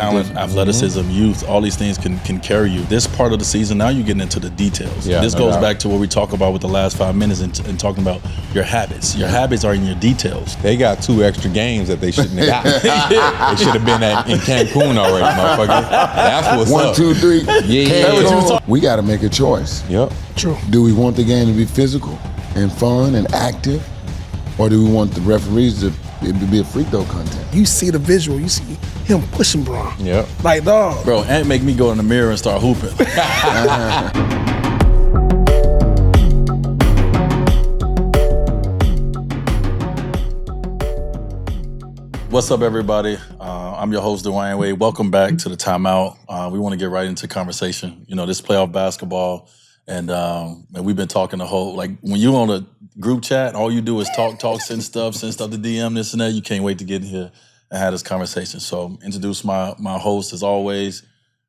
Talent, athleticism, youth, all these things can carry you. This part of the season, now you're getting into the details. Yeah, this no goes doubt. back to what we talk about with the last 5 minutes and talking about your habits. Your habits are in your details. They got 2 extra games that they shouldn't have got. They should have been in Cancun already, motherfucker. That's what's 1, up. 2, 3. Yeah. We got to make a choice. Yep. True. Do we want the game to be physical and fun and active, or do we want the referees to be a free throw contest? You see the visual. You see him pushing Bron. Yep. Like, dog. Bro, Ant make me go in the mirror and start hooping. What's up, everybody? I'm your host, Dwyane Wade. Welcome back to the Timeout. We want to get right into conversation. You know, this playoff basketball, and we've been talking the whole, like, when you on a group chat, all you do is talk, send stuff to DM, this and that. You can't wait to get in here and have this conversation. So introduce my host, as always.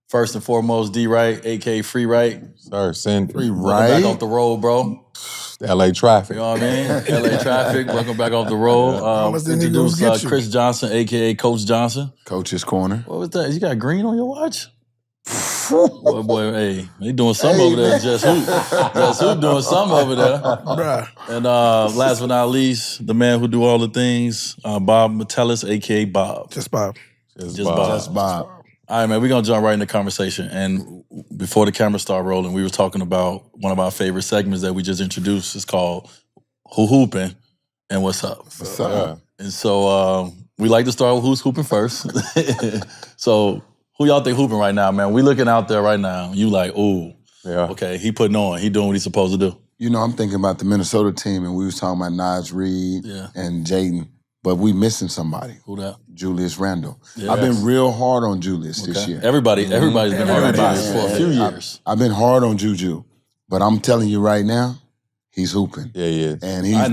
First and foremost, D Wright, a.k.a. Free Wright. Sir, send Free Welcome Wright. back off the road, bro. LA traffic. You know what I mean? LA traffic, welcome back off the road. Almost didn't even Introduce get you. Chris Johnson, a.k.a. Coach Johnson. Coach's corner. What was that? You got green on your watch? boy, hey, they doing something over there. Just who doing something over there. Bruh. And last but not least, the man who do all the things, Bob Metellus, a.k.a. Bob. Just Bob. Just Bob. That's Bob. All right, man, we're going to jump right into conversation. And before the camera started rolling, we were talking about one of our favorite segments that we just introduced. It's called Who Hooping and What's Up. What's up? And so we like to start with who's hooping first. So who y'all think hooping right now, man? We looking out there right now. You like, ooh, Yeah. okay, he putting on. He doing what he's supposed to do. You know, I'm thinking about the Minnesota team, and we was talking about Nas Reed Yeah. and Jaden, but we missing somebody. Who that? Julius Randle. Yes. I've been real hard on Julius this Okay. year. Everybody's been hard on Everybody. Julius for a few years. I've been hard on Juju, but I'm telling you right now, he's hooping. Yeah, yeah. And he's I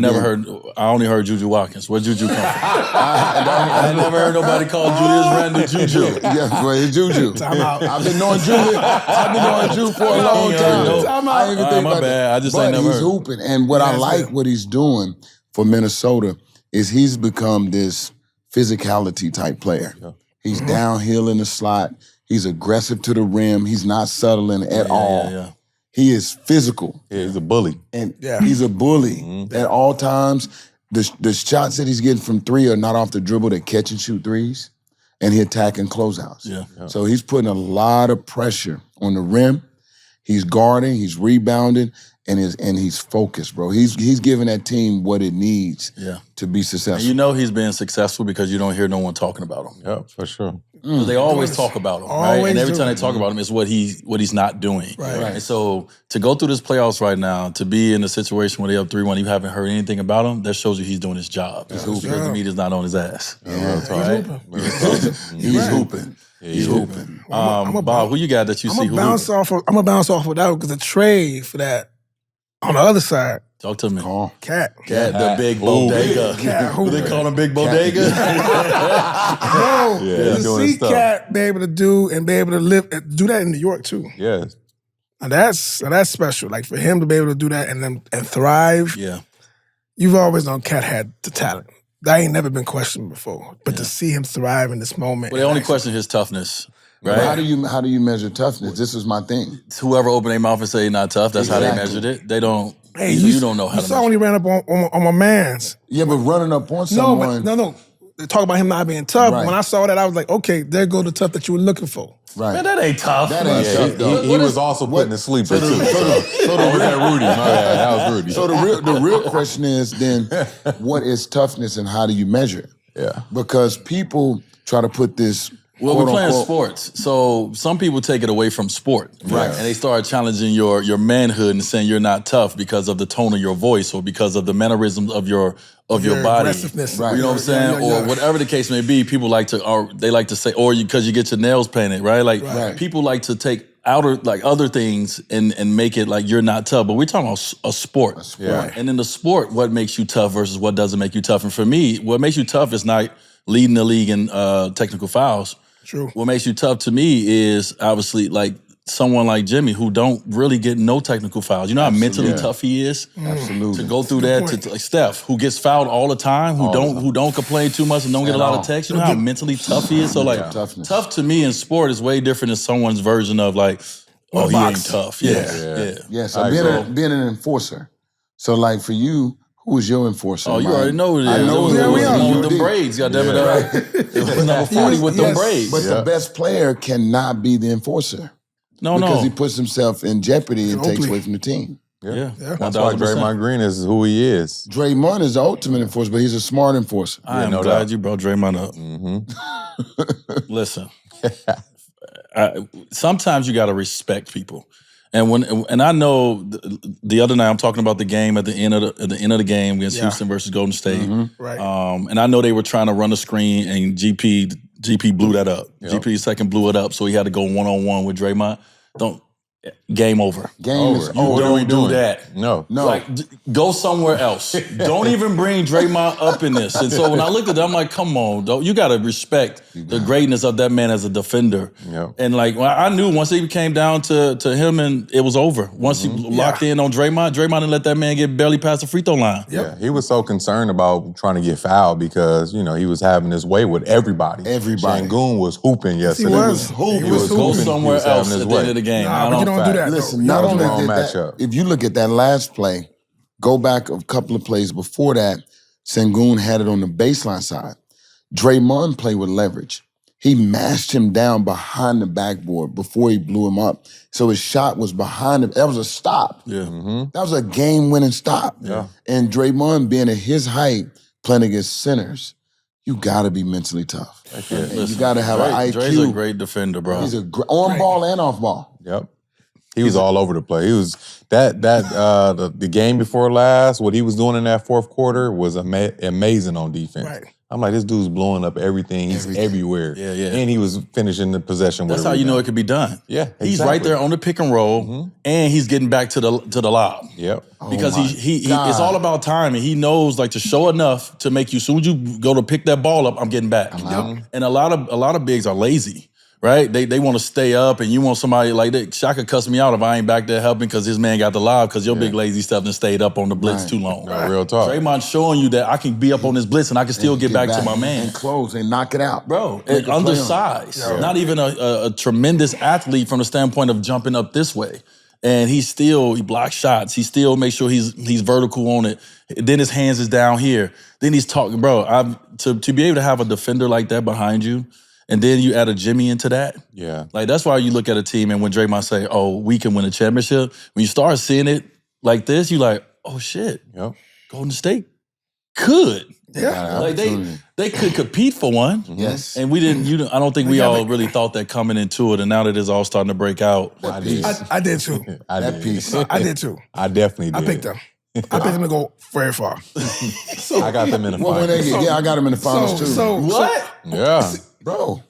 only heard Juju Watkins. Where Juju come from? I never heard nobody call Julius Randle Juju. Yeah, well, it's Juju. Time out. I've been knowing Juju. I've been knowing Juju for a long time. Time I out. ain't even All right, think my about bad. that. I just but ain't never he's heard. hooping, and what I Yes, like man. what he's doing for Minnesota is he's become this physicality type player. Yeah. He's downhill in the slot. He's aggressive to the rim. He's not settling at all. Yeah. He is physical, Yeah, he's a bully. and Yeah. he's a bully at all times. The shots that he's getting from three are not off the dribble. They catch and shoot threes, and he attacking closeouts. Yeah. So he's putting a lot of pressure on the rim. He's guarding. He's rebounding, and he's focused, bro. He's giving that team what it needs Yeah. to be And successful. you know he's being successful because you don't hear no one talking about him. Yeah, for sure. 'Cause they always talk about him, right? Always And every do. time they talk about him, it's what he's not doing. Right. And so to go through this playoffs right now, to be in a situation where they up 3-1, you haven't heard anything about him, that shows you he's doing his job. He's hooping. because the media's not on his ass. Yeah, Right? he's hooping. He's hooping. Bob, who you got that you see I'm who gonna bounce hooping? off of that because the trade for that on the other side, Talk to me. Oh, Cat. Cat, the big Ooh. bodega. Cat What they hooping. call him, big bodega? Bro, Yeah, to he's doing his see stuff. Cat be able to do and be able to live, do that in New York too. Yeah. And that's special. Like for him to be able to do that and thrive. Yeah. You've always known Cat had the talent. That ain't never been questioned before. But to see him thrive in this moment. Well, they only question his toughness, right? How do you measure toughness? This is my thing. Whoever opened their mouth and say not tough, that's how they Exactly. measured it. They don't. Hey, you don't know how you to saw measure. when he ran up on my man's. Yeah, but running up on No, someone. no. They talk about him not being tough. Right. When I saw that, I was like, okay, there go the tough that you were looking for. Right. Man, that ain't tough. That ain't Yeah, tough, though. he was also putting a sleeper too. So Oh, was that Rudy? My bad. That was Rudy. So the real question is then, what is toughness and how do you measure it? Yeah. Because people try to put this. Well, we're quote, playing unquote, sports, so some people take it away from sport, Right. And they start challenging your manhood and saying you're not tough because of the tone of your voice or because of the mannerisms of your body, aggressiveness. Right. You know what I'm saying, Yeah. or whatever the case may be. People like to, or they like to say, or because you get your nails painted, right? Like Right. people like to take other things and make it like you're not tough. But we're talking about a sport, Yeah. And in the sport, what makes you tough versus what doesn't make you tough. And for me, what makes you tough is not leading the league in technical fouls. True. What makes you tough to me is obviously like someone like Jimmy who don't really get no technical fouls. You know how mentally tough he is Absolutely. to go through that. To like Steph, who gets fouled all the time, who don't complain too much and don't get a lot of text. You know how mentally tough he is. So like tough to me in sport is way different than someone's version of like, oh, he ain't tough. Yeah. So being an enforcer. So like for you, who was your enforcer? Oh, you already know who it is. I know it was the one with UD. the braids. Goddamn it! It was number 40 with them braids. But the best player cannot be the enforcer. Because he puts himself in jeopardy and takes away from the team. Yeah. That's why Draymond Green is who he is. Draymond is the ultimate enforcer, but he's a smart enforcer. I am glad you brought Draymond up. Listen, sometimes you got to respect people. And I know the other night I'm talking about the game at the end of the game against Houston versus Golden State. Right. And I know they were trying to run the screen and GP blew that up. GP's second blew it up, so he had to go one-on-one with Draymond. Game over. Game is over. Don't do that. No. Like, go somewhere else. Don't even bring Draymond up in this. And so when I looked at that, I'm like, come on, though. You got to respect the greatness of that man as a defender. Yep. And like, I knew once it came down to him and it was over. Once he locked in on Draymond didn't let that man get barely past the free throw line. Yeah, he was so concerned about trying to get fouled because, you know, he was having his way with everybody. Şengün was hooping yesterday. He was Go hooping. somewhere else at the end of the game. Nah, but you don't do that. Listen, That not was only a wrong did that, matchup. if you look at that last play, go back a couple of plays before that, Şengün had it on the baseline side. Draymond played with leverage. He mashed him down behind the backboard before he blew him up. So his shot was behind him. That was a stop. Yeah. That was a game-winning stop. Yeah. And Draymond being at his height, playing against centers, you got to be mentally tough. And you got to have an IQ. Dre's a great defender, bro. He's on ball and off ball. Yep. He was all over the place. He was the game before last, what he was doing in that fourth quarter was amazing on defense. Right. I'm like, this dude's blowing up everything. He's everywhere. Yeah, yeah. And he was finishing the possession with That's how you know it could be done. Yeah, He's exactly. right there on the pick and roll, and he's getting back to the lob. Yep. Because he God. it's all about timing. He knows like to show enough to make you. Soon as you go to pick that ball up, I'm getting back. And a lot of bigs are lazy. Right? They want to stay up, and you want somebody like that. Shaq could cuss me out if I ain't back there helping because his man got the lob because your big lazy stuff and stayed up on the blitz too long. Real talk. Draymond showing you that I can be up on this blitz and I can still get back to my man. And close and knock it out. Bro, Make a play on it. undersized. Not even a tremendous athlete from the standpoint of jumping up this way. And he blocks shots. He still makes sure he's vertical on it. Then his hands is down here. Then he's talking, bro. To be able to have a defender like that behind you, and then you add a Jimmy into that. Yeah. Like, that's why you look at a team and when Draymond say, oh, we can win a championship, when you start seeing it like this, you like, oh, shit. Yep. Golden State could. Yeah. Like, they could compete for one. Yes. And we didn't, I don't think we all really thought that coming into it. And now that it's all starting to break out. That piece. I did too. That piece. I did too. I definitely did. I picked them. I picked them to go very far. I got them in the Well, when they finals. get, I got him in the finals too. What? Yeah. Bro,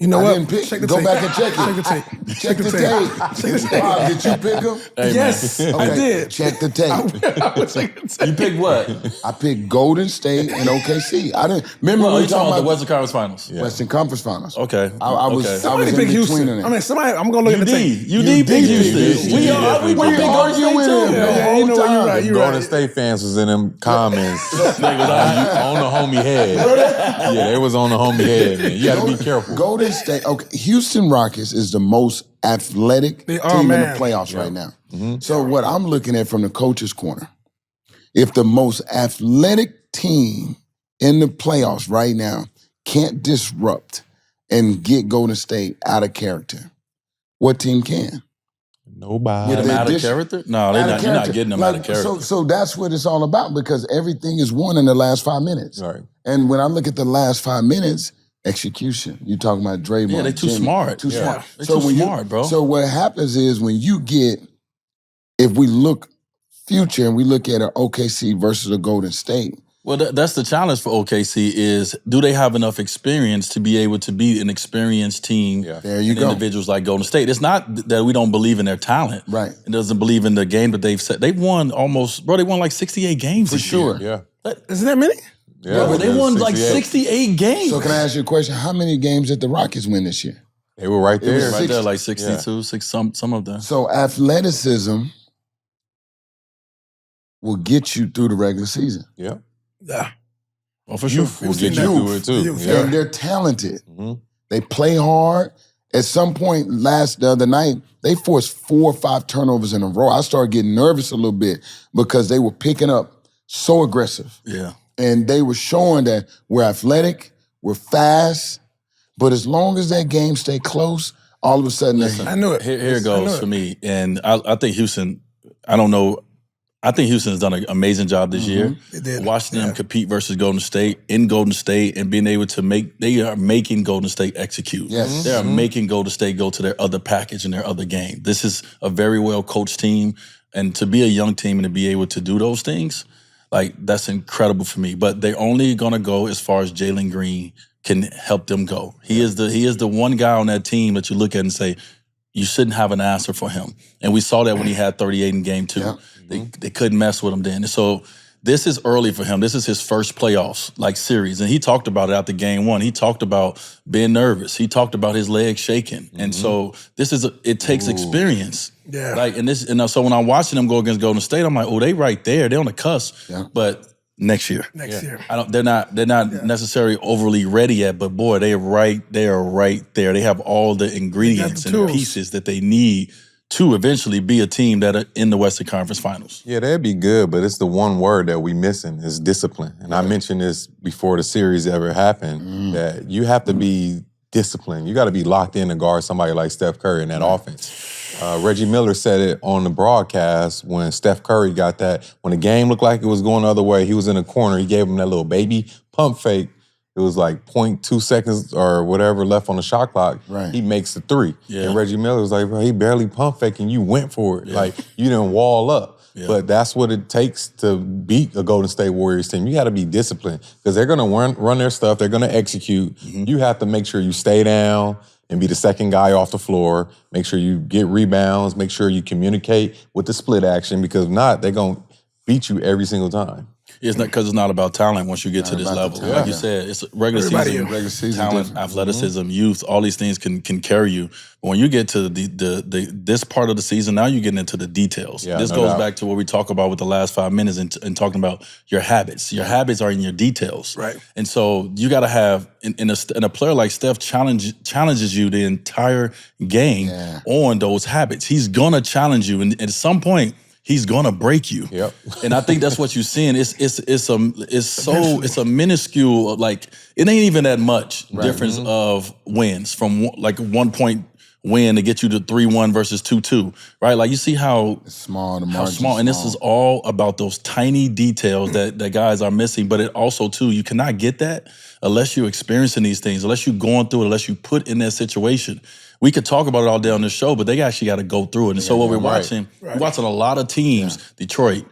You know I what? didn't pick. Check the Go tape. back and check it. Check the tape. Check the tape. Check the tape. Bob, did you pick him? Hey, Yes, man. I did. Check the tape. I was checking the tape. You picked what? I picked Golden State and OKC. I didn't remember Well, we you were talking talking about the about Western Conference Finals. Western Conference Finals. Okay. I was okay. Somebody in picked between Houston. of them. I mean, somebody. I'm gonna look at the tape. UD picked Houston. We picked Golden State too. Yeah, you know what? You're right. You're Golden right. State fans was in them comments on the homie head. Yeah, they was on the homie head, man. You got to be careful. Golden State. Okay, Houston Rockets is the most athletic They team are, in the man. playoffs right now. So what I'm looking at from the coach's corner, if the most athletic team in the playoffs right now can't disrupt and get Golden State out of character, what team can? Nobody. Get them They out of dis- character? No, you're not getting them out of character. So that's what it's all about because everything is won in the last 5 minutes. Right. And when I look at the last 5 minutes, execution. You talking about Draymond? Yeah, they too Jimmy, smart. Too Yeah. smart. They too when smart, bro. So what happens is when you get, if we look future and we look at an OKC versus a Golden State. Well, that's the challenge for OKC is, do they have enough experience to be able to be an experienced team? Yeah. There you and go. individuals like Golden State. It's not that we don't believe in their talent. Right. It doesn't believe in the game that they've set. They've won they won like 68 games this sure. year. Yeah. Isn't that many? Yeah, Bro, they won like 68 games. So can I ask you a question? How many games did the Rockets win this year? They were right It was there. Right there, 60. like 62, some of them. So athleticism will get you through the regular season. Yeah. Yeah. Well, for sure. Youth will seen get that. you through it too. Youth, Yeah. And they're talented. Mhm. They play hard. At some point the other night, they forced 4 or 5 turnovers in a row. I started getting nervous a little bit because they were picking up so aggressive. Yeah. And they were showing that we're athletic, we're fast, but as long as that game stay close, all of a sudden, I knew it. Here I it knew goes it. for me. And I think Houston, I don't know, I think Houston has done an amazing job this year. They did. Watching them Yeah. compete versus Golden State in Golden State and being able to they are making Golden State execute. Yes. They are making Golden State go to their other package and their other game. This is a very well coached team. And to be a young team and to be able to do those things, like that's incredible for me. But they're only gonna go as far as Jalen Green can help them go. He is the one guy on that team that you look at and say, you shouldn't have an answer for him. And we saw that when he had 38 in game 2. Yeah. They couldn't mess with him then. And so this is early for him. This is his first playoffs, like series. And he talked about it after game 1. He talked about being nervous. He talked about his legs shaking. And so it takes experience. Yeah. Like, so when I'm watching them go against Golden State, I'm like, oh, they right there. They're on the cusp. Yeah. But next year. Next year. They're not necessarily overly ready yet, but boy, they are right there. They have all the ingredients and tools. pieces that they need to eventually be a team that are in the Western Conference Finals. Yeah, that'd be good, but it's the one word that we missing is discipline. And I mentioned this before the series ever happened, that you have to be disciplined. You got to be locked in to guard somebody like Steph Curry in that offense. Reggie Miller said it on the broadcast when Steph Curry got that. When the game looked like it was going the other way, he was in the corner. He gave him that little baby pump fake. It was like 0.2 seconds or whatever left on the shot clock. Right. He makes the 3. Yeah. And Reggie Miller was like, bro, he barely pump faking. You went for it. Like, you didn't wall up. Yeah. But that's what it takes to beat a Golden State Warriors team. You got to be disciplined because they're going to run their stuff. They're going to execute. You have to make sure you stay down and be the second guy off the floor. Make sure you get rebounds. Make sure you communicate with the split action because if not, they're going to beat you every single time. It's not because it's not about talent once you get to this about the level. talent. Like you said, it's regular Everybody season, is. Regular season talent, different. athleticism, youth, all these things can carry you. But when you get to this part of the season, now you're getting into the details. Yeah, This no goes doubt. back to what we talk about with the last 5 minutes and talking about your habits. Your habits are in your details. Right. And so you got to have, in a player like Steph challenges you the entire game on those habits. He's going to challenge you. And at some point, he's gonna break you. Yep. And I think that's what you're seeing. It's a minuscule, like it ain't even that much difference of wins from like 1 point win to get you to 3-1 versus 2-2, right? Like you see how Small, the how margin's small, and this is all about those tiny details that guys are missing. But it also too, you cannot get that unless you're experiencing these things, unless you're going through it, unless you put in that situation. We could talk about it all day on the show, but they actually got to go through it. And so what we're watching, we're watching a lot of teams, Detroit,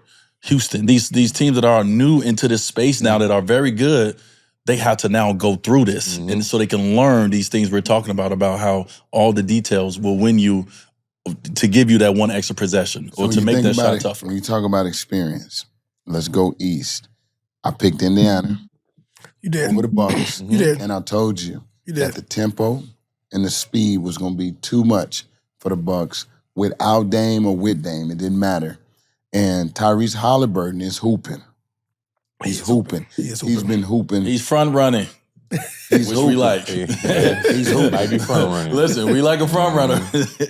Houston, these teams that are new into this space now that are very good. They have to now go through this, and so they can learn these things we're talking about how all the details will win you to give you that one extra possession or when to you make think that about shot it, tougher. When you talk about experience, let's go east. I picked Indiana You did. over the Bucks, You did. and I told you You that did. the tempo and the speed was going to be too much for the Bucks without Dame or with Dame. It didn't matter. And Tyrese Halliburton is hooping. He's hooping. He is He's hooping. been hooping. He's front running, He's which we like. He's hooping. Might be front running. Listen, we like a front runner.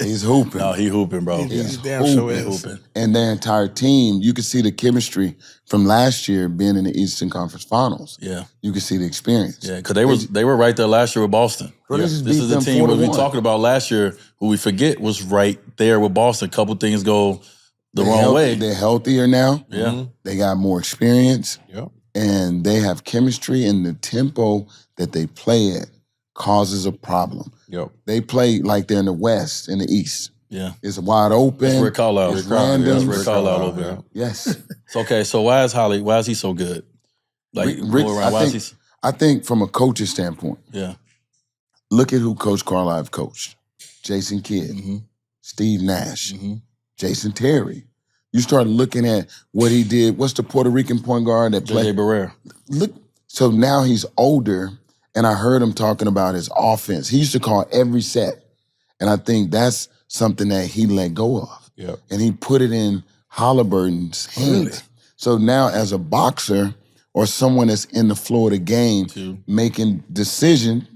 He's hooping. No, he hooping, bro. He's damn sure hooping. is. Hooping. And their entire team, you could see the chemistry from last year being in the Eastern Conference Finals. Yeah, You could see the experience. yeah, because they were right there last year with Boston. Bro, they just This beat is the them team we 4-1. talking about last year, who we forget was right there with Boston. A couple things go the wrong way. They're healthier now. Yeah. They got more experience. Yep. And they have chemistry, and the tempo that they play at causes a problem. Yep. They play like they're in the West, in the East. Yeah. It's wide open. That's Rick Carlisle. It's random. That's Rick Carlisle over there. Yes. It's okay. So why is he so good? Like Rick, go around, why is he? I think from a coach's standpoint, Yeah. look at who Coach Carlisle coached. Jason Kidd, Mm-hmm. Steve Nash, Mm-hmm. Jason Terry. You start looking at what he did. What's the Puerto Rican point guard that JJ played? Barrera. Look, so now he's older, and I heard him talking about his offense. He used to call every set. And I think that's something that he let go of. Yep. And he put it in Halliburton's hands. Really? So now as a boxer or someone that's in the flow of the game, making decision,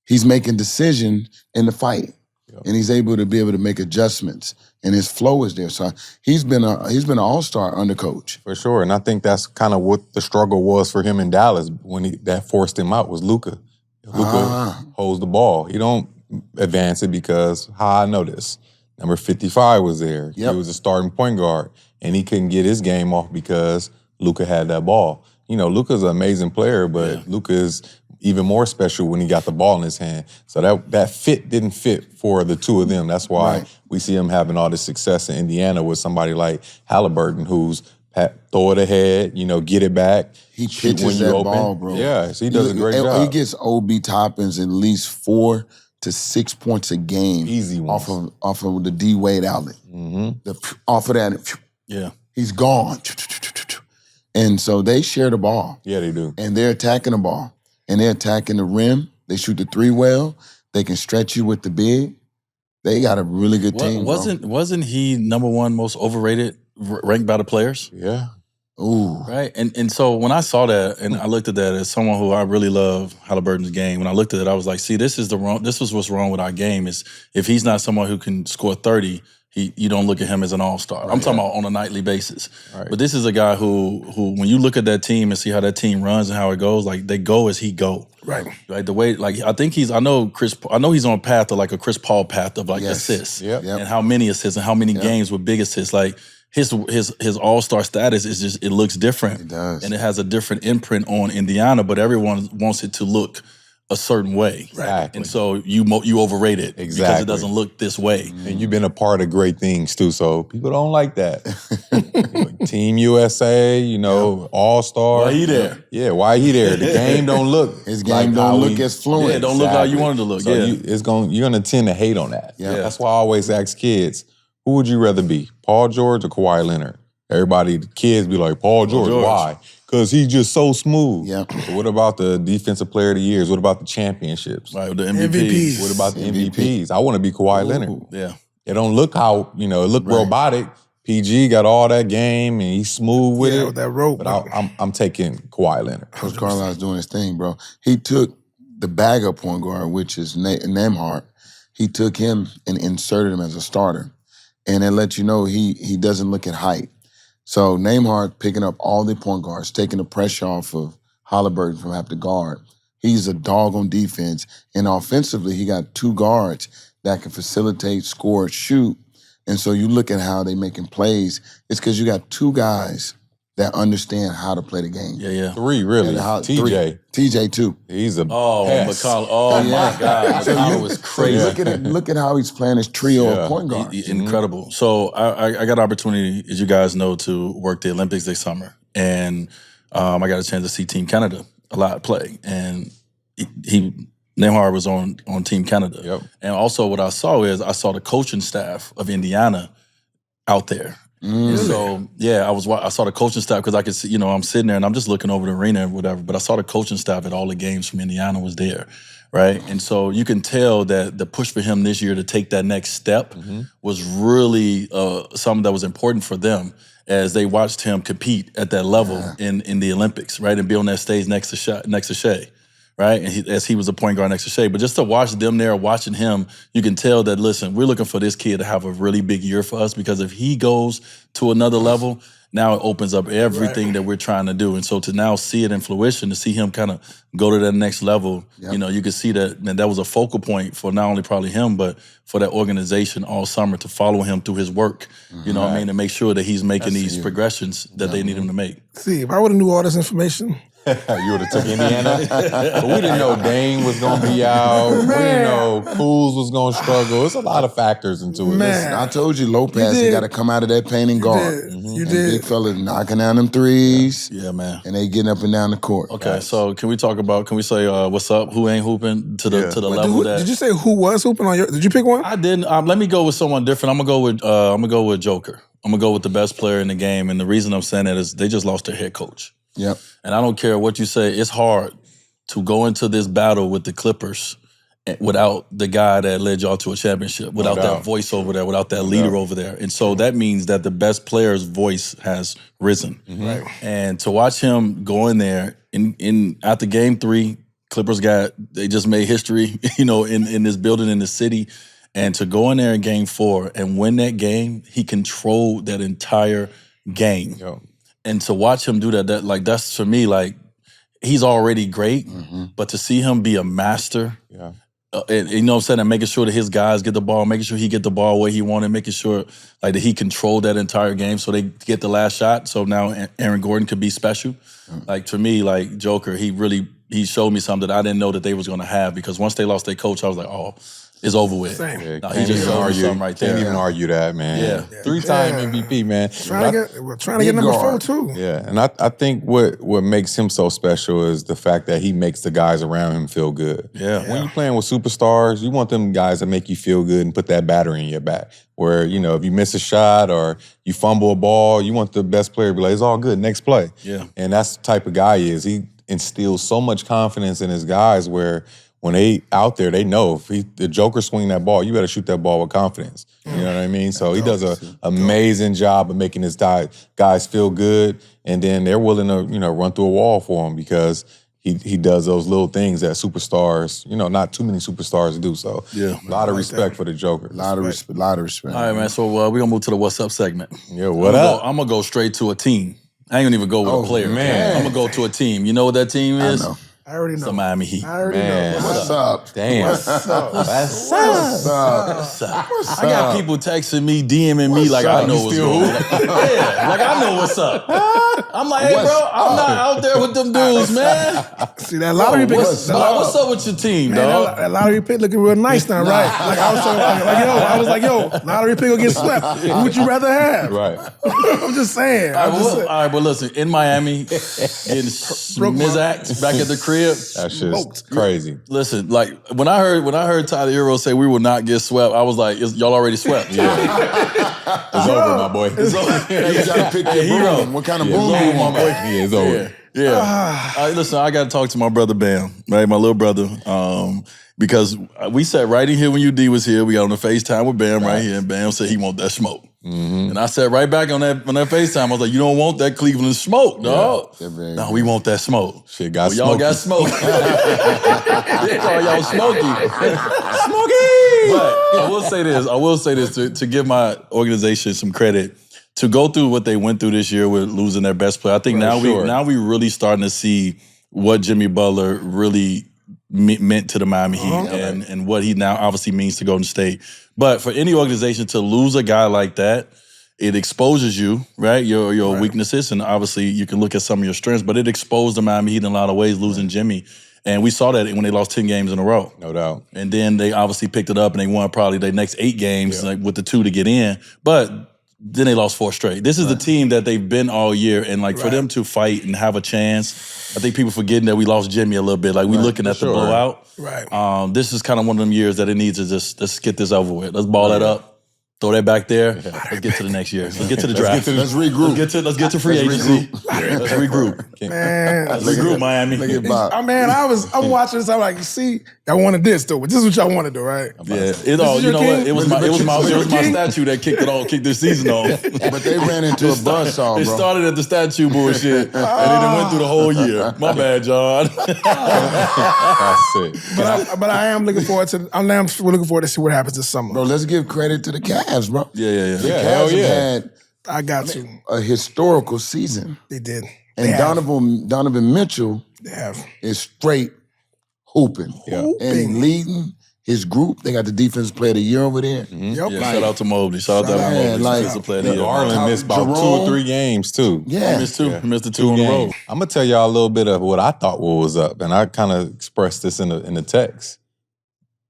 he's making decision in the fight. Yep. And he's able to make adjustments. And his flow is there. So he's been an all-star under coach. For sure. And I think that's kind of what the struggle was for him in Dallas when that forced him out was Luka. Luka holds the ball. He don't advance it because how I know this. Number 55 was there. Yep. He was a starting point guard. And he couldn't get his game off because Luka had that ball. You know, Luka's an amazing player, but Luka is even more special when he got the ball in his hand. So that fit didn't fit for the two of them. That's why we see him having all this success in Indiana with somebody like Halliburton, who's throw it ahead, you know, get it back. He pitches that ball, bro. Yeah, so he does a great job. He gets Obi Toppins at least 4 to 6 points a game. Easy ones. Off of the D Wade outlet. Off of that, he's gone. And so they share the ball. Yeah, they do. And they're attacking the ball. And they're attacking the rim. They shoot the three well. They can stretch you with the big. They got a really good team. Wasn't he number one most overrated ranked by the players? Yeah. Ooh. Right. And so when I saw that and I looked at that as someone who I really love Halliburton's game, when I looked at it, I was like, see, this was what's wrong with our game is if he's not someone who can score 30, you don't look at him as an all-star. Right, I'm talking about on a nightly basis. Right. But this is a guy who when you look at that team and see how that team runs and how it goes, like they go as he go. Right. The way, like I think I know he's on a path to like a Chris Paul path of like assists. Yep. And how many assists and how many games with big assists. Like his all-star status is just, it looks different. It does. And it has a different imprint on Indiana, but everyone wants it to look a certain way. Exactly. And so you overrate it because it doesn't look this way. And you've been a part of great things too, so people don't like that. Team USA, you know, All-Star. Why he there? Yeah, why he there? The game don't look His game don't look as fluent. Yeah, it don't look how you want it to look. So you're gonna tend to hate on that. Yeah. That's why I always ask kids, who would you rather be, Paul George or Kawhi Leonard? Everybody, the kids be like, Paul George. Why? Because he's just so smooth. Yeah. So what about the Defensive Player of the Years? What about the championships? Right, the MVPs. What about the MVPs? I want to be Kawhi Leonard. Yeah. It don't look how, it look robotic. PG got all that game and he's smooth with it. With that rope. But I'm taking Kawhi Leonard. Coach Carlisle's doing his thing, bro. He took the backup point guard, which is Nembhard. He took him and inserted him as a starter. And it lets you know he doesn't look at height. So Nembhard picking up all the point guards, taking the pressure off of Halliburton from having to guard. He's a dog on defense. And offensively, he got 2 guards that can facilitate, score, shoot. And so you look at how they making plays. It's because you got 2 guys that understand how to play the game. Yeah. 3, really. TJ. TJ, too. He's a pest. Oh, my God. McCollum was crazy. Look at how he's playing his trio of point guards. Incredible. So I got an opportunity, as you guys know, to work the Olympics this summer. And I got a chance to see Team Canada a lot play. And Nembhard was on Team Canada. Yep. And also what I saw the coaching staff of Indiana out there. And so, I saw the coaching staff because I could see, I'm sitting there and I'm just looking over the arena and whatever, but I saw the coaching staff at all the games from Indiana was there, right? And so you can tell that the push for him this year to take that next step was really something that was important for them as they watched him compete at that level in the Olympics, right? And be on that stage next to Shea. Right, and as he was a point guard next to Shea. But just to watch them there, watching him, you can tell that, listen, we're looking for this kid to have a really big year for us because if he goes to another level, now it opens up everything that we're trying to do. And so to now see it in fruition, to see him kind of go to that next level, you can see that was a focal point for not only probably him, but for that organization all summer to follow him through his work, you know what I mean, and make sure that he's making these progressions that they need him to make. See, if I would have knew all this information, you would have took Indiana. But we didn't know Dame was going to be out. We didn't know Kuz was going to struggle. It's a lot of factors into it. Listen, I told you, Lopez, he got to come out of that paint and guard. You did. Big fella knocking down them threes. Yeah, man. And they getting up and down the court. Okay, so can we say what's up? Who ain't hooping to the level that? Did you say who was hooping on your? Did you pick one? I didn't. Let me go with someone different. I'm gonna go with Joker. I'm gonna go with the best player in the game, and the reason I'm saying that is they just lost their head coach. Yep. And I don't care what you say. It's hard to go into this battle with the Clippers without the guy that led y'all to a championship, without that voice over there, without that leader over there. And so that means that the best player's voice has risen. Right. And to watch him go in there after game 3, Clippers they just made history, in this building, in the city. And to go in there in game 4 and win that game, he controlled that entire game. Yo. And to watch him do that's for me, he's already great, but to see him be a master, and, you know what I'm saying, and making sure that his guys get the ball, making sure he get the ball where he wanted, making sure that he controlled that entire game so they get the last shot. So now Aaron Gordon could be special. To me, Joker, he showed me something that I didn't know that they was going to have, because once they lost their coach, I was like, oh, it's over with. Same. Yeah, No, he just showed me something right there. Can't even argue that, man. Yeah. 3-time MVP, man. Trying to get number 4 too. Yeah, and I think what makes him so special is the fact that he makes the guys around him feel good. Yeah. When you're playing with superstars, you want them guys to make you feel good and put that battery in your back. Where, if you miss a shot or you fumble a ball, you want the best player to be like, it's all good, next play. Yeah. And that's the type of guy he is. He instills so much confidence in his guys where when they out there, they know if the Joker swing that ball, you better shoot that ball with confidence. You know what I mean? So he does an amazing job of making his guys feel good, and then they're willing to run through a wall for him because he does those little things that superstars, not too many superstars do. So Yeah. a lot of respect for the Joker. A lot of respect. All right, man. So we're going to move to the What's Up segment. Yeah, what up? I'm going to go straight to a team. I ain't going to even go with a player. Man. I'm going to go to a team. You know what that team is? I know. I already know. It's the Miami Heat. I already Man. know. What's up? Damn. What's up? What's up? I got people texting me, DMing me like I know what's going on. I know what's up. I'm like, hey, bro, I'm not out there with them dudes, man. See, that lottery pick. What's up with your team, Man, dog? that lottery pick looking real nice now, right? I was like, yo, lottery pick will get swept. Who would you rather have? Right. I'm just saying. All right, but listen, in Miami, getting schmizacked back at the crib. That shit's crazy. Listen, when I heard Tyler Herro say we will not get swept, I was like, y'all already swept. It's over, my boy. It's over. You gotta pick your Hero. broom. What kind of broom It's you over, want? my boy. Yeah, it's over. Yeah. All right, listen, I got to talk to my brother Bam, right? My little brother. Because we sat right in here when UD was here. We got on the FaceTime with Bam right here, and Bam said he want that smoke. And I sat right back on that FaceTime. I was like, you don't want that Cleveland smoke, dog. Yeah, No, we want that smoke. Shit got Y'all smoky. got smoke. They call y'all smoky. Smoky! But I will say this to give my organization some credit. To go through what they went through this year with losing their best player, I think now we really starting to see what Jimmy Butler really meant to the Miami Heat and what he now obviously means to Golden State. But for any organization to lose a guy like that, it exposes you, right? Your weaknesses, and obviously you can look at some of your strengths, but it exposed the Miami Heat in a lot of ways, losing Jimmy. And we saw that when they lost 10 games in a row. No doubt. And then they obviously picked it up and they won probably their next 8 games with the 2 to get in. But then they lost 4 straight. This is the team that they've been all year. And for them to fight and have a chance, I think people forgetting that we lost Jimmy a little bit. We looking at the blowout. Right. This is kind of one of them years that it needs to just, let's get this over with. Let's ball that up. Throw that back there. Let's get to the next year. Let's get to the draft. Let's regroup. Let's get to free agency. Let's regroup. Man. Let's regroup, Miami. Look at Bob. I'm watching this. I'm like, see, y'all wanted this, though. This is what y'all want to do, right? Yeah, you know what? It was my statue that kicked this season off. But they ran into a buzzsaw, bro. It started at the statue bullshit, and then it went through the whole year. My bad, John. That's it. But I am looking forward to. I'm looking forward to see what happens this summer. Bro, let's give credit to the Cavs, bro. Yeah. The hell Cavs yeah. have had I got to. a historical season. They did. And Donovan Mitchell They have. is straight hooping. Yeah. And leading his group. They got the defensive player of the year over there. Yep. Yeah, shout out to Mobley. Shout out to Mobley. Defensive player of the year. Garland missed about 2 Jerome. or 3 games, too. Yeah. He missed 2. He missed the 2 in a row. I'm going to tell y'all a little bit of what I thought was up, and I kind of expressed this in the text.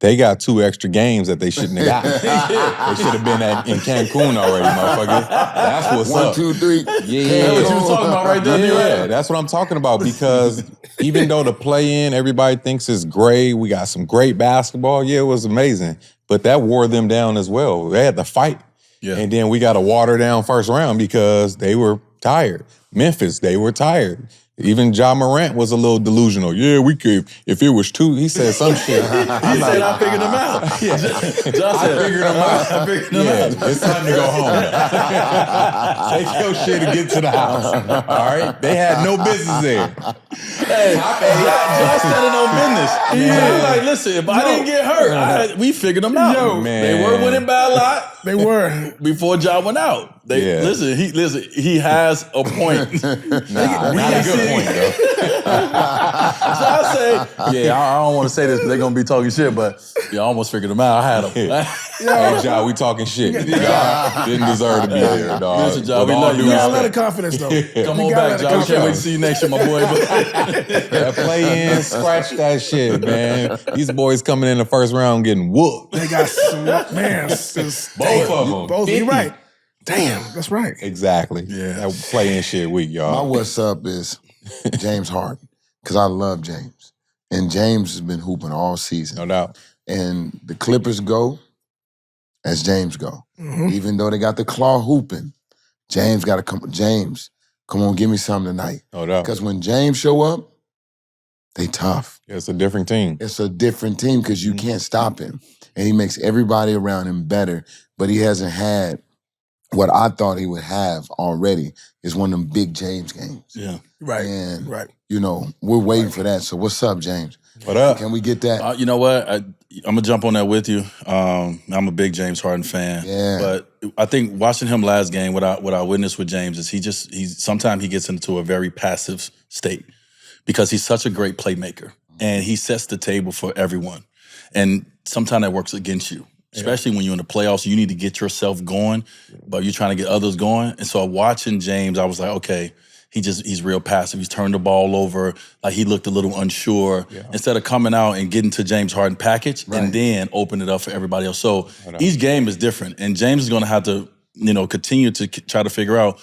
They got 2 extra games that they shouldn't have got. They should have been in Cancun already, motherfucker. That's what's 1, up. 2, 3. Yeah. That's what you were talking about right there. Yeah, that's what I'm talking about, because even though the play-in, everybody thinks it's great, we got some great basketball, yeah, it was amazing, but that wore them down as well. They had to fight. Yeah. And then we got to water down first round because they were tired. Memphis, they were tired. Even Ja Morant was a little delusional. Yeah, we could, if it was 2, he said some shit. He said, I figured him out. Yeah. John said, I figured him out. I figured him out. It's time to go home. Take your shit and get to the house. All right? They had no business there. Hey, John standing on business. Yeah. Like, listen, if I didn't get hurt, we figured them out. Yo, man. They were winning by a lot. They were. Before John went out. Listen, he has a point. Nah, not a good point, though. So I say, I don't want to say this because they're going to be talking shit, but I almost figured them out. I had them. Hey, Ja, we talking shit. Ja didn't deserve to be there, dog. Listen, Ja, we love you. You got a lot of confidence, though. Come on back, Ja. We can't wait to see you next year, my boy. That play in, scratch that shit, man. These boys coming in the first round getting whooped. They got smoked, man. Both of them. Both, you're right. Damn, that's right. Exactly. Yeah. That play in shit week, My y'all. what's up is James Harden, because I love James. And James has been hooping all season. No doubt. And the Clippers go as James go. Mm-hmm. Even though they got the claw hooping, James got to come. James, come on, give me something tonight. No doubt. Because when James show up, they tough. It's a different team. It's a different team because you can't stop him. And he makes everybody around him better. But he hasn't had what I thought he would have already is one of them big James games. Yeah. Right. And, Right. you know, we're waiting for that. So what's up, James? What up? Can we get that? You know what? I'm going to jump on that with you. I'm a big James Harden fan. Yeah. But I think watching him last game, what I witnessed with James is sometimes he gets into a very passive state because he's such a great playmaker. And he sets the table for everyone. And sometimes that works against you. Especially when you're in the playoffs, you need to get yourself going, but you're trying to get others going. And so watching James, I was like, okay, he's real passive. He's turned the ball over. Like he looked a little unsure. Yeah. Instead of coming out and getting to James Harden package and then open it up for everybody else. So each game is different. And James is going to have to, continue to try to figure out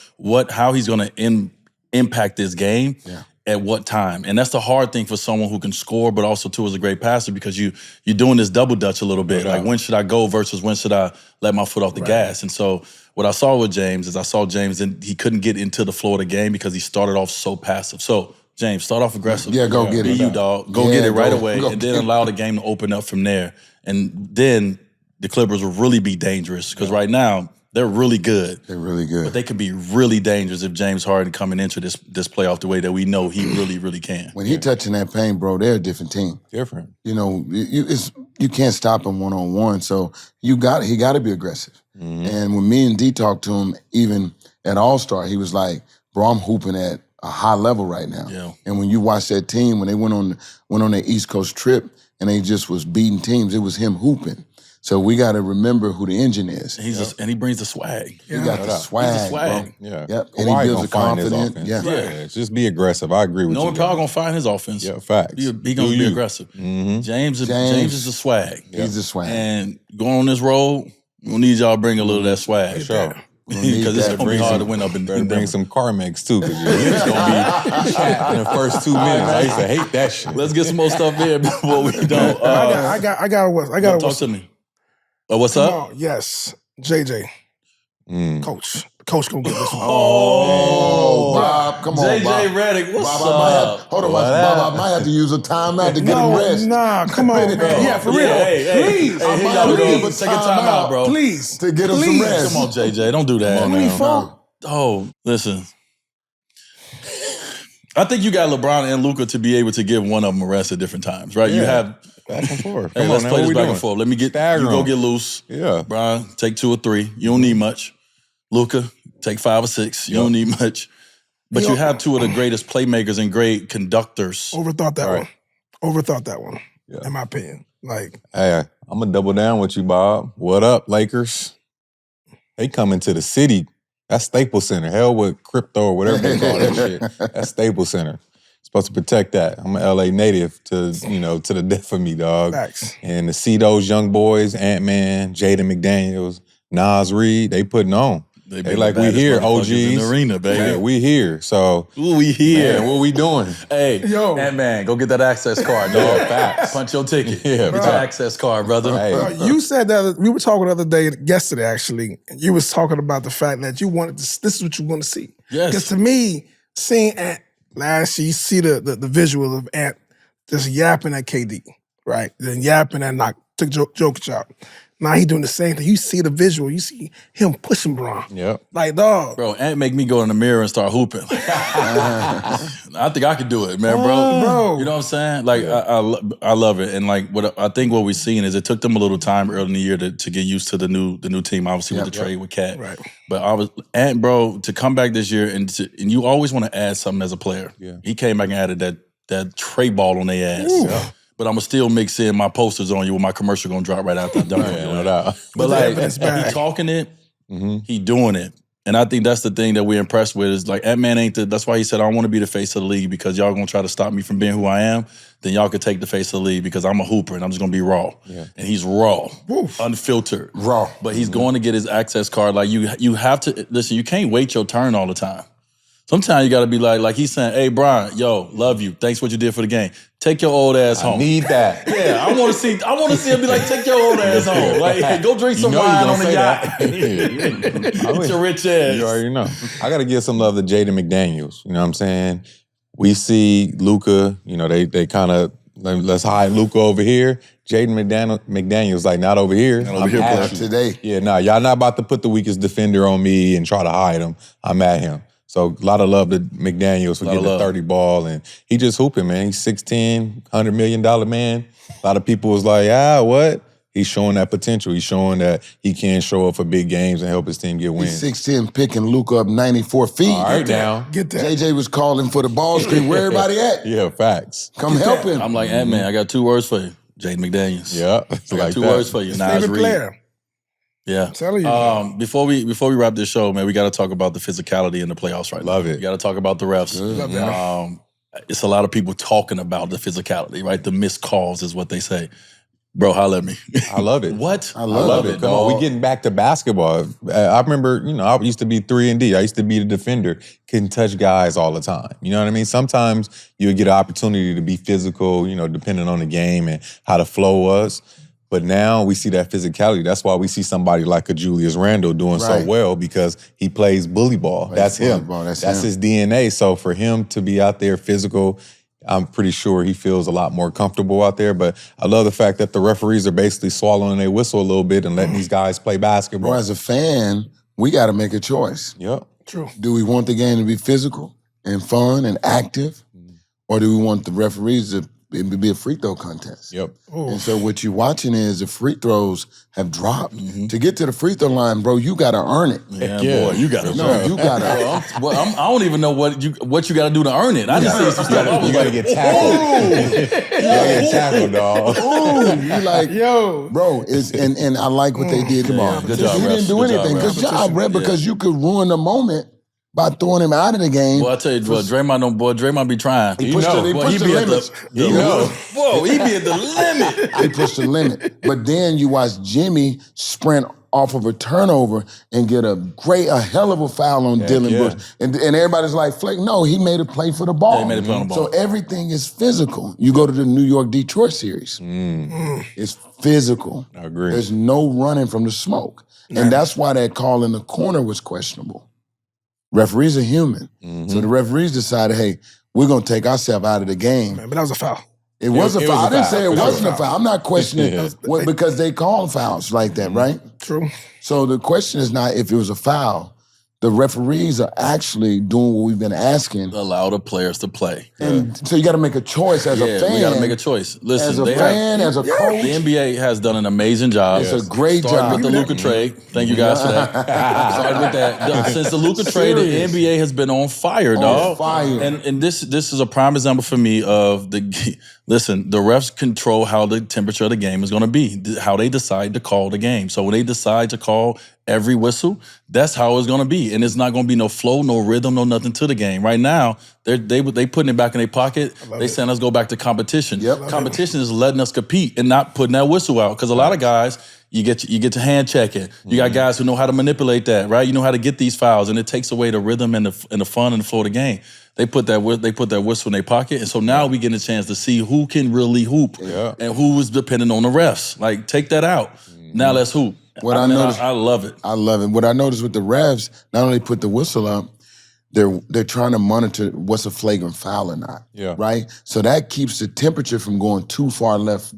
how he's going to impact this game. Yeah. At what time. And that's the hard thing for someone who can score, but also too is a great passer because you're doing this double dutch a little bit. Like when should I go versus when should I let my foot off the gas? And so what I saw with James is and he couldn't get into the flow of the game because he started off so passive. So James, start off aggressive. Yeah, go get it. Be you, dog. Go get it right away and then allow the game to open up from there. And then the Clippers will really be dangerous because right now, they're really good. They're really good. But they could be really dangerous if James Harden coming into this playoff the way that we know he really, really can. When he touching that paint, bro, they're a different team. Different. You can't stop him one-on-one, so he got to be aggressive. Mm-hmm. And when me and D talked to him, even at All-Star, he was like, bro, I'm hooping at a high level right now. Yeah. And when you watch that team, when they went on their East Coast trip and they just was beating teams, it was him hooping. So we got to remember who the engine is. And he brings the swag. He got the swag, He's the swag. bro. Yeah. Yep. And he builds the confidence. Yeah. Just be aggressive. I agree with you. No one probably going to find his offense. Yeah, facts. He going to be aggressive. Mm-hmm. James is the swag. He's the swag. And going on this road, we'll need y'all to bring a little of that swag. Sure. Because it's going to be hard to win up in bring some Carmex too, because it's going to be chat in the first 2 minutes. I used to hate that shit. Let's get some more stuff in before we don't. I got a talk to me. What's up? On, yes, JJ. Coach gonna get this one. Bob, come on, JJ Bob. Redick, what's Bob, up? Hold on, Bob. I might have to use a timeout to get him rest. Nah, come on, man. Yeah, for real. Please. I might have to Please. Take a timeout, bro. Please. To get him some rest. Come on, JJ. Don't do that. How many fault? Oh, listen. I think you got LeBron and Luka to be able to give one of them a rest at different times, right? Yeah. You have back and forth. Hey, let's play this back and forth. Let me get you go get loose. Yeah. Brian, take 2 or 3. You don't need much. Luka, take 5 or 6. You don't need much. But you have 2 of the greatest playmakers and great conductors. Overthought that one. In my opinion. Like, hey, I'm gonna double down with you, Bob. What up, Lakers? They coming to the city. That's Staples Center. Hell with crypto or whatever they call that shit. That's Staples Center. Supposed to protect that. I'm an LA native to the death of me, dog. Facts. And to see those young boys, Ant-Man, Jaden McDaniels, Nas Reed, they putting on. They like, we here, OGs. In the arena, baby. Yeah, we here. So we here. Man, what we doing? Hey, yo, Ant-Man, go get that access card, dog. Facts. Punch your ticket. Yeah, get your access card, brother. Hey. You said that we were talking the other day, yesterday actually, and you was talking about the fact that you wanted this is what you want to see. Yes. Because to me, seeing Ant last year, you see the visual of Ant just yapping at KD, right? Then yapping and took Jokic out. Now he doing the same thing. You see the visual. You see him pushing Bron. Yep. Like, dog. Bro, Ant make me go in the mirror and start hooping. I think I could do it, man, bro. You know what I'm saying? Like, I love it. And like, I think what we're seeing is it took them a little time early in the year to get used to the new team, obviously with the trade with Cat. Right. But Ant, bro, to come back this year and you always want to add something as a player. Yeah. He came back and added that tray ball on their ass. Yeah. But I'm going to still mix in my posters on you with my commercial going to drop right after I'm done. No doubt. But like, he talking it, he doing it. And I think that's the thing that we're impressed with is like, Ant-Man ain't that's why he said, I don't want to be the face of the league because y'all going to try to stop me from being who I am. Then y'all could take the face of the league because I'm a hooper and I'm just going to be raw. Yeah. And he's raw, unfiltered. Raw. But he's going to get his access card. Like you have to, listen, you can't wait your turn all the time. Sometimes you got to be like he's saying, hey, Brian, yo, love you. Thanks for what you did for the game. Take your old ass home. I need that. Yeah, I want to see him be like, take your old ass home. Like, hey, go drink some wine on the yacht. Get your rich ass. You already know. I got to give some love to Jaden McDaniels. You know what I'm saying? We see Luka, you know, they kind of, let's hide Luka over here. Jaden McDaniels like, not over here. Not over here today. Yeah, nah, y'all not about to put the weakest defender on me and try to hide him. I'm at him. So a lot of love to McDaniels for getting the 30 ball. And he just hooping, man. He's 6'10", $100 million man. A lot of people was like, what? He's showing that potential. He's showing that he can show up for big games and help his team get wins. He's 6'10", picking Luka up 94 feet. All right, now. Get that. JJ was calling for the ball screen. Where everybody at? Yeah, facts. Come help him. I'm like, Ant-Man, I got 2 words for you. Jaden McDaniels. Yeah. I got 2 words for you. Favorite player. Yeah. I'm telling you. Before we wrap this show, man, we got to talk about the physicality in the playoffs right now. Love it. We got to talk about the refs. Love that. It's a lot of people talking about the physicality, right? The missed calls is what they say. Bro, holla at me. I love it. What? I love it. Come on, we getting back to basketball. I remember, you know, I used to be 3-and-D. I used to be the defender. Couldn't touch guys all the time. You know what I mean? Sometimes you would get an opportunity to be physical, you know, depending on the game and how the flow was. But now we see that physicality. That's why we see somebody like a Julius Randle doing so well because he plays bully ball. That's him. That's his DNA. So for him to be out there physical, I'm pretty sure he feels a lot more comfortable out there. But I love the fact that the referees are basically swallowing their whistle a little bit and letting these guys play basketball. Bro, as a fan, we got to make a choice. Yep. True. Do we want the game to be physical and fun and active? Or do we want the referees to be a free throw contest? Yep. And so what you're watching is the free throws have dropped. To get to the free throw line, bro, you got to earn it. Yeah, boy, you got to. No, you got to. I don't even know what you got to do to earn it. I just see some stuff. You got to get tackled. You got to get tackled, dog. Ooh, you like, Yo. bro, and I like what they did. Come on. Good job, He didn't do refs. Good job, anything. refs. Good job, Red, because you could ruin the moment by throwing him out of the game. Boy, I tell you, Draymond be trying. He pushed the limits. Whoa, he be at the limit. He pushed the limit. But then you watch Jimmy sprint off of a turnover and get a hell of a foul on Dylan Brooks. And everybody's like, Flake, no, he made a play for the ball. Yeah, he made a play on the ball. So everything is physical. You go to the New York-Detroit series. It's physical. I agree. There's no running from the smoke. And that's why that call in the corner was questionable. Referees are human. So the referees decided, hey, we're going to take ourselves out of the game. Man, but that was a foul. It was a foul. I didn't say it wasn't a foul. foul. I'm not questioning because they call fouls like that, right? True. So the question is not if it was a foul. The referees are actually doing what we've been asking. Allow the players to play. And so you got to make a choice as a fan. We got to make a choice. Listen, as a fan, as a coach. The NBA has done an amazing job. It's a great Started job. with the Luka trade. Thank you guys for that. Started with that. Since the Luka trade, the NBA has been on fire, dog. Fire. And this is a prime example for me of the. Listen, the refs control how the temperature of the game is going to be, how they decide to call the game. So when they decide to call every whistle, that's how it's going to be. And it's not going to be no flow, no rhythm, no nothing to the game. Right now, they putting it back in their pocket. They saying let's go back to competition. Competition is letting us compete and not putting that whistle out. Because a lot of guys, you get to hand checking. You got guys who know how to manipulate that, right? You know how to get these fouls, and it takes away the rhythm and the fun and the flow of the game. They put that whistle in their pocket, and so now we get a chance to see who can really hoop and who is dependent on the refs. Like, take that out. Now let's hoop. What I love it. I love it. What I noticed with the refs, not only put the whistle up, they're trying to monitor what's a flagrant foul or not. Yeah. Right? So that keeps the temperature from going too far left.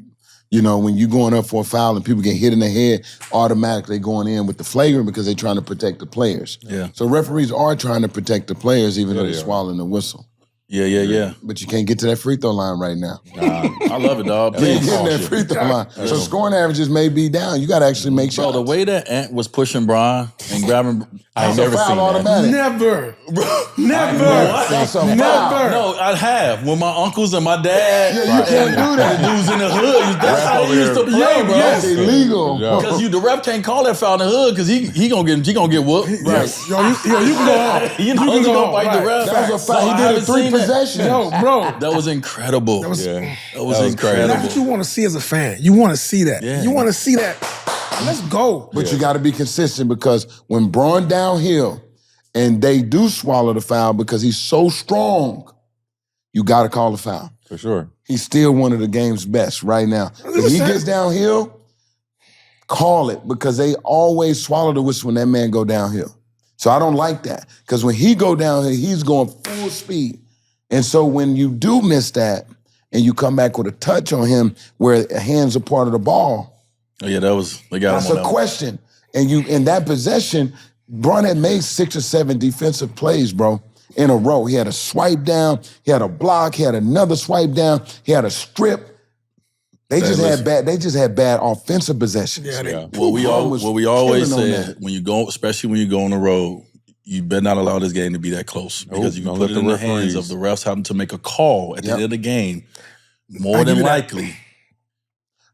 You know, when you're going up for a foul and people get hit in the head, automatically going in with the flagrant because they're trying to protect the players. Yeah. So referees are trying to protect the players even though Yeah, they're they are. swallowing the whistle. Yeah. But you can't get to that free throw line right now. I love it, dog. You ain't Please. getting that free throw line. So scoring averages may be down. You got to actually make Bro, shots. the way that Ant was pushing Brian and grabbing, I ain't That's a never foul seen that. automatic. Never. Never. That's a foul. No, I have. When my uncles and my dad, Yeah, you can't do that. the dudes in the hood, that's how they used to play, bro. That's illegal. Yeah. Because the ref can't call that foul in the hood because he gonna get whooped. Right. Yo, you can go home. You know can he's go gonna home, fight the right. ref. That was a foul. So I He did it haven't 3 seen that. possessions. Yo, bro. That was incredible. That was, Yeah. That was crazy. incredible. That's what you want to see as a fan. You want to see that. Yeah. You want to see that. Let's go. But you got to be consistent because when Braun downhill and they do swallow the foul because he's so strong, you got to call the foul. For sure. He's still one of the game's best right now. If he gets downhill, call it because they always swallow the whistle when that man go downhill. So I don't like that because when he go downhill, he's going full speed. And so when you do miss that and you come back with a touch on him where hands are part of the ball, Oh, yeah, they got that's him on a that one. question. And you in that possession, Braun had made 6 or 7 defensive plays, bro, in a row. He had a swipe down, he had a block, he had another swipe down, he had a strip. They just had bad offensive possessions. Yeah, they, What we always killing on said that. when you go, especially when you go on the road, you better not allow this game to be that close because you can don't put let it in the the hands referees. of the refs having to make a call at the Yep. end of the game. More I give than you that. likely,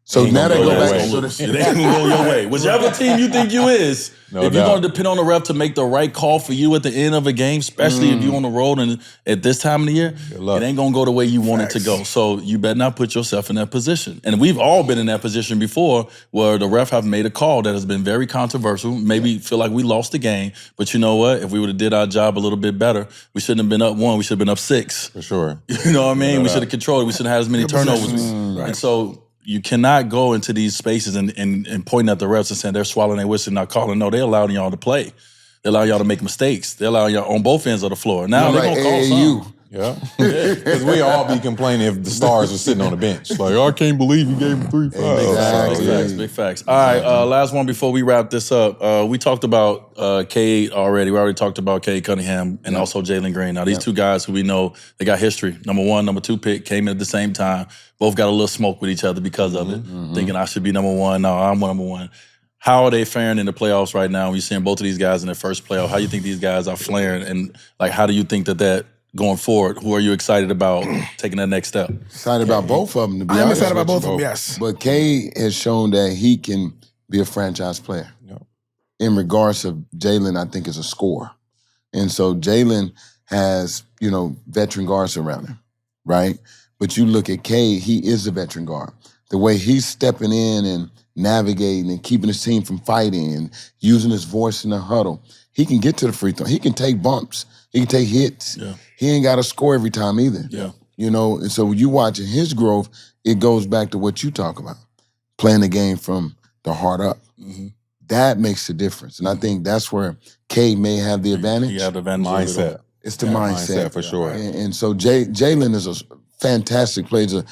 So ain't now they gonna go your back. way. So It ain't gonna go your way. Whichever team you think you is, No if you're doubt. going to depend on the ref to make the right call for you at the end of a game, especially if you're on the road and at this time of the year, luck. it ain't going to go the way you want it to go. So you better not put yourself in that position. And we've all been in that position before where the ref have made a call that has been very controversial, maybe feel like we lost the game. But you know what? If we would have did our job a little bit better, we shouldn't have been up 1. We should have been up 6. For sure. You know what I mean? No We doubt. should have controlled it. We shouldn't have had as many Good turnovers. possessions. And so you cannot go into these spaces and pointing at the refs and saying they're swallowing their whistle, not calling. No, they allowing y'all to play. They allow y'all to make mistakes. They allow y'all on both ends of the floor. Now they're like going to call AAU. some. Yeah. Because we all be complaining if the stars were sitting on the bench. Like, oh, I can't believe you gave him 3 fouls. Exactly. Big facts, big facts. All right, last one before we wrap this up. We talked about Cade already. We already talked about Cade Cunningham and also Jalen Green. Now, these two guys who we know, they got history. Number 1, number 2 pick came in at the same time. Both got a little smoke with each other because of it. Thinking I should be number 1. No, I'm number 1. How are they faring in the playoffs right now? You're seeing both of these guys in their first playoff. How do you think these guys are flaring? And, like, how do you think that going forward, who are you excited about taking that next step? Excited about both of them, to be I am honest excited about with both you. of them, yes. But Cade has shown that he can be a franchise player. Yep. In regards to Jalen, I think is a scorer. And so Jalen has, veteran guards around him, right? But you look at Cade, he is a veteran guard. The way he's stepping in and navigating and keeping his team from fighting and using his voice in the huddle, he can get to the free throw. He can take bumps. He can take hits. Yeah. He ain't got to score every time either. Yeah. And so when you watching his growth, it goes back to what you talk about, playing the game from the heart up. Mm-hmm. That makes the difference. And I think that's where Cade may have the advantage. You have the advantage. Mindset. It's the mindset. for sure. And so Jalen is a fantastic player. He's a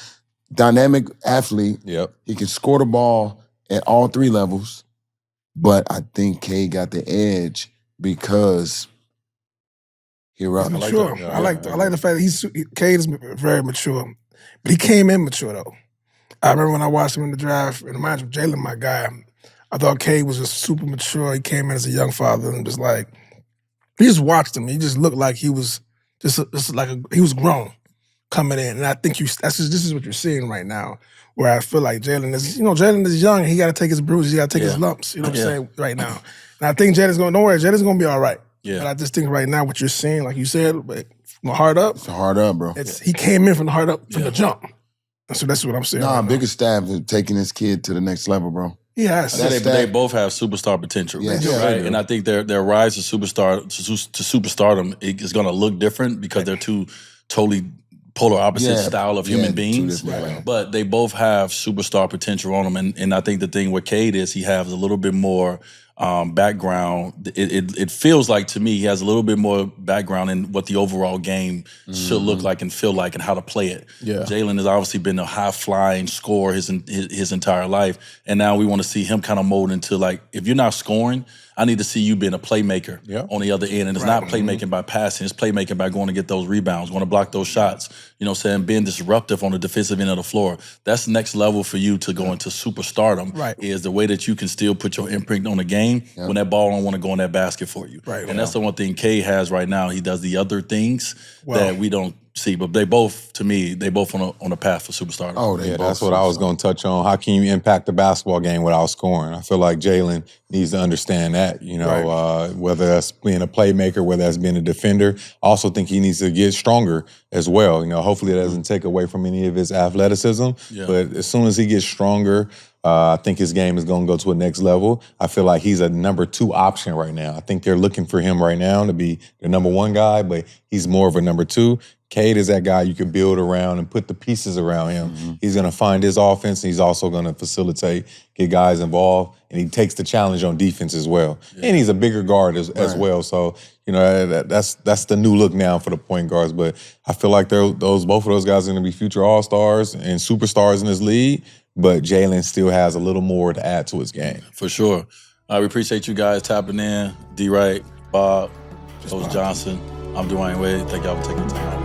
dynamic athlete. Yep. He can score the ball at all 3 levels. But I think Cade got the edge because here up. Mature. that. I like the fact that Cade is very mature. But he came in mature, though. I remember when I watched him in the draft, and mind you, Jalen, my guy, I thought Cade was just super mature. He came in as a young father and just like, you just watched him. He just looked like he was he was grown coming in. And I think this is what you're seeing right now, where I feel like Jalen is young and he got to take his bruises, he got to take his lumps, you know what I'm saying, right now. And I think Jalen's going to be all right. Yeah. But I just think right now what you're seeing, like you said, from the heart up, It's hard up, bro. he came in from the heart up from the jump. And so that's what I'm saying. Nah, right now. biggest staff is taking this kid to the next level, bro. He has. They both have superstar potential, Yes. right? Yeah, they do. And I think their rise to superstardom is going to look different because they're two totally polar opposite style of human beings. But they both have superstar potential on them, and I think the thing with Cade is he has a little bit more background, it feels like to me he has a little bit more background in what the overall game should look like and feel like and how to play it. Yeah. Jalen has obviously been a high-flying scorer his entire life, and now we want to see him kind of mold into, like, if you're not scoring, I need to see you being a playmaker on the other end. And it's not playmaking by passing, it's playmaking by going to get those rebounds, going to block those shots, you know what I'm saying, being disruptive on the defensive end of the floor. That's the next level for you to go into superstardom, is the way that you can still put your imprint on the game when that ball don't want to go in that basket for you. And that's the one thing Cade has right now. He does the other things that we don't see, but they both, to me, they both on a path for superstardom. Oh, they Yeah, both that's what I was going to touch on. How can you impact the basketball game without scoring? I feel like Jalen needs to understand that, you know, whether that's being a playmaker, whether that's being a defender. I also think he needs to get stronger as well. You know, hopefully it doesn't take away from any of his athleticism, but as soon as he gets stronger, I think his game is going to go to a next level. I feel like he's a number 2 option right now. I think they're looking for him right now to be the number 1 guy, but he's more of a number 2. Cade is that guy you can build around and put the pieces around him. He's going to find his offense, and he's also going to facilitate, get guys involved, and he takes the challenge on defense as well. And he's a bigger guard as well. So, you know, that's the new look now for the point guards. But I feel like both of those guys are going to be future all-stars and superstars in this league, but Jalen still has a little more to add to his game. For sure. We appreciate you guys tapping in. D. Wright, Bob, Coach Johnson. I'm Dwyane Wade. Thank y'all for taking the time out.